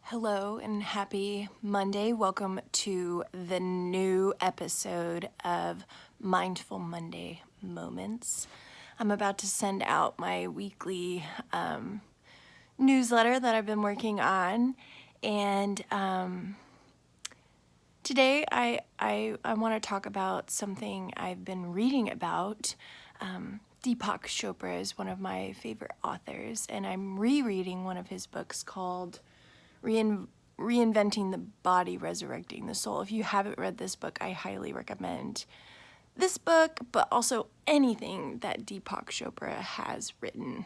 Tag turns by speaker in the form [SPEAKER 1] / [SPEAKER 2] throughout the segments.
[SPEAKER 1] Hello and happy Monday. Welcome to the new episode of Mindful Monday Moments. I'm about to send out my weekly newsletter that I've been working on, and today I want to talk about something I've been reading about. Deepak Chopra is one of my favorite authors, and I'm rereading one of his books called Reinventing the Body, Resurrecting the Soul. If you haven't read this book, I highly recommend this book, but also anything that Deepak Chopra has written.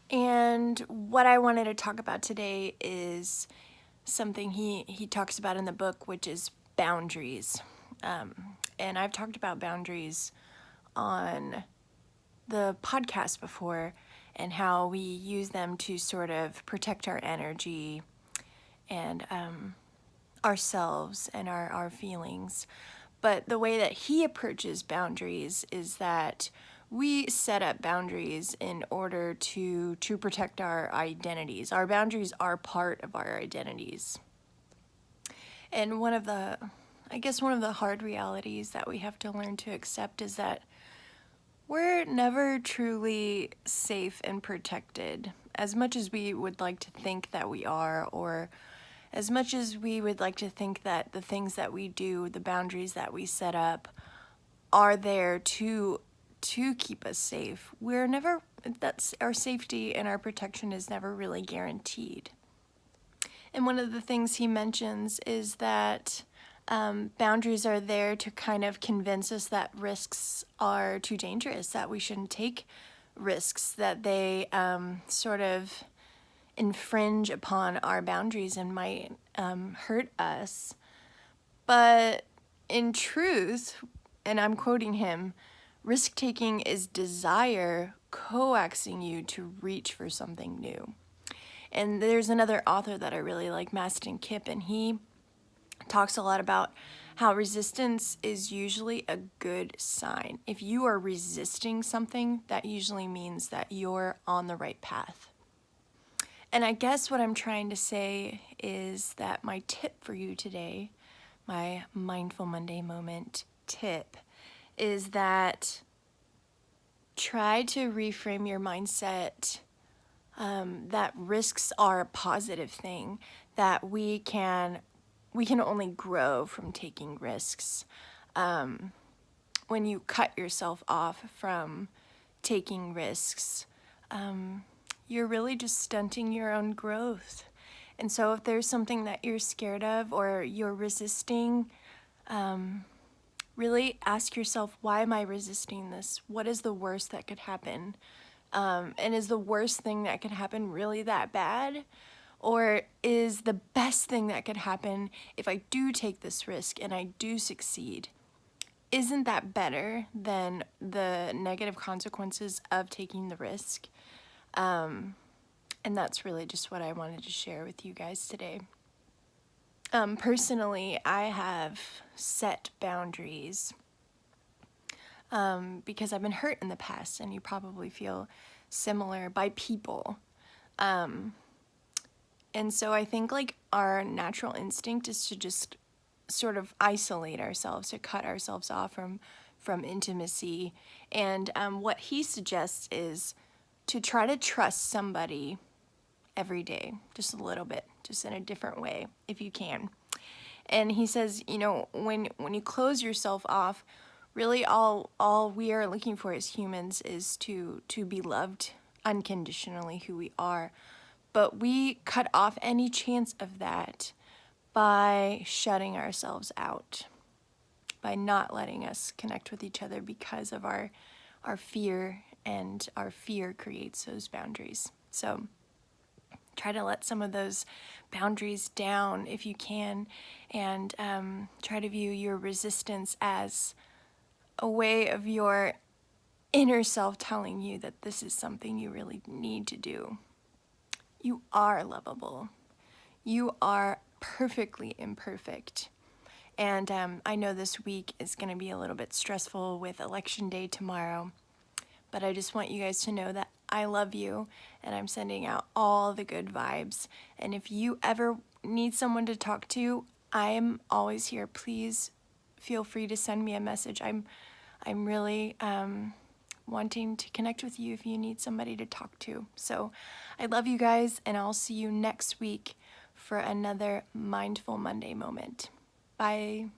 [SPEAKER 1] And what I wanted to talk about today is something he talks about in the book, which is boundaries. And I've talked about boundaries on the podcast before and how we use them to sort of protect our energy and ourselves and our feelings. But the way that he approaches boundaries is that we set up boundaries in order to protect our identities. Our boundaries are part of our identities. And one of the hard realities that we have to learn to accept is that we're never truly safe and protected, as much as we would like to think that we are, or as much as we would like to think that the things that we do, the boundaries that we set up, are there to keep us safe. That's our safety and our protection is never really guaranteed. And one of the things he mentions is that boundaries are there to kind of convince us that risks are too dangerous, that we shouldn't take risks, that they sort of infringe upon our boundaries and might hurt us. But in truth, and I'm quoting him, risk-taking is desire coaxing you to reach for something new. And there's another author that I really like, Mastin Kipp, and he talks a lot about how resistance is usually a good sign. If you are resisting something, that usually means that you're on the right path. And I guess what I'm trying to say is that my tip for you today, my Mindful Monday Moment tip, is that try to reframe your mindset that risks are a positive thing, that we can only grow from taking risks. When you cut yourself off from taking risks, you're really just stunting your own growth. And so if there's something that you're scared of or you're resisting, really ask yourself, why am I resisting this? What is the worst that could happen? And is the worst thing that could happen really that bad? Or is the best thing that could happen if I do take this risk and I do succeed? Isn't that better than the negative consequences of taking the risk? And that's really just what I wanted to share with you guys today. Personally, I have set boundaries because I've been hurt in the past, and you probably feel similar, by people. And so I think like our natural instinct is to just sort of isolate ourselves, to cut ourselves off from intimacy. And what he suggests is to try to trust somebody every day, just a little bit, just in a different way, if you can. And he says, when you close yourself off, really all we are looking for as humans is to be loved unconditionally, who we are. But we cut off any chance of that by shutting ourselves out, by not letting us connect with each other because of our fear, and our fear creates those boundaries. So try to let some of those boundaries down if you can, and try to view your resistance as a way of your inner self telling you that this is something you really need to do. You are lovable. You are perfectly imperfect. And I know this week is going to be a little bit stressful with Election Day tomorrow, but I just want you guys to know that I love you, and I'm sending out all the good vibes. And if you ever need someone to talk to, I am always here. Please feel free to send me a message. I'm really wanting to connect with you if you need somebody to talk to. So I love you guys, and I'll see you next week for another Mindful Monday moment. Bye.